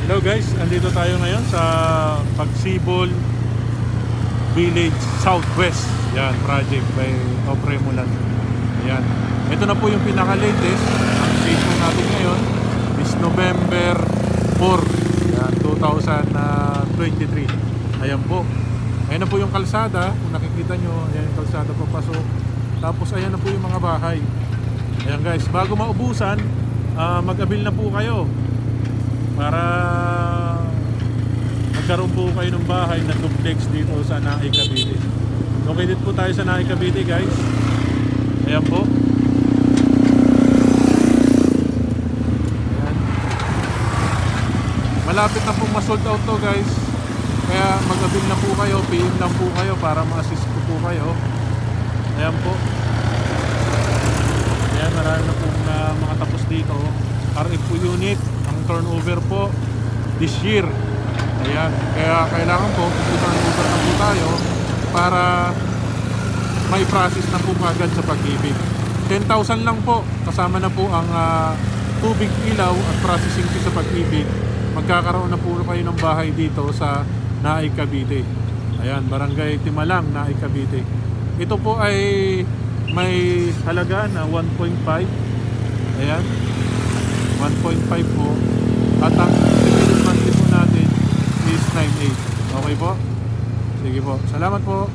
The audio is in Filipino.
Hello guys, andito tayo ngayon sa Pagsibol Village Southwest. Yan, project by Opre Mulan. Ayan. Ito na po yung pinaka-latest. Ang date po natin ngayon is November 4, yan, 2023. Ayan po. Ayan na po yung kalsada. Kung nakikita nyo, ayan yung kalsada papasok. Tapos ayan na po yung mga bahay. Ayan guys, bago maubusan, mag-abil na po kayo para magkaroon po kayo ng bahay na duplex dito sa Naay, Cavite. Located po tayo sa Naay, Cavite guys. Ayan po. Ayan. Malapit na pong ma-sold out to guys. Kaya mag-abil na po kayo, PM lang po kayo para ma-assist po kayo. Ayan po. Ayan, marami na pong mga tapos dito. RF po unit. Ang turnover po this year. Ayan, kaya kailangan po turnover na po tayo para may process na po agad sa Pag-ibig. 10,000 lang po, kasama na po ang tubig, ilaw at processing fee sa Pag-ibig. Magkakaroon na po kayo ng bahay dito sa Naay, Cavite. Ayan, Barangay Timalang, Naay, Cavite. Ito po ay may halaga na 1.5. Ayan, 1.5 po. At ang estimated monthly po natin is 9.8. Okay po? Sige po. Salamat po.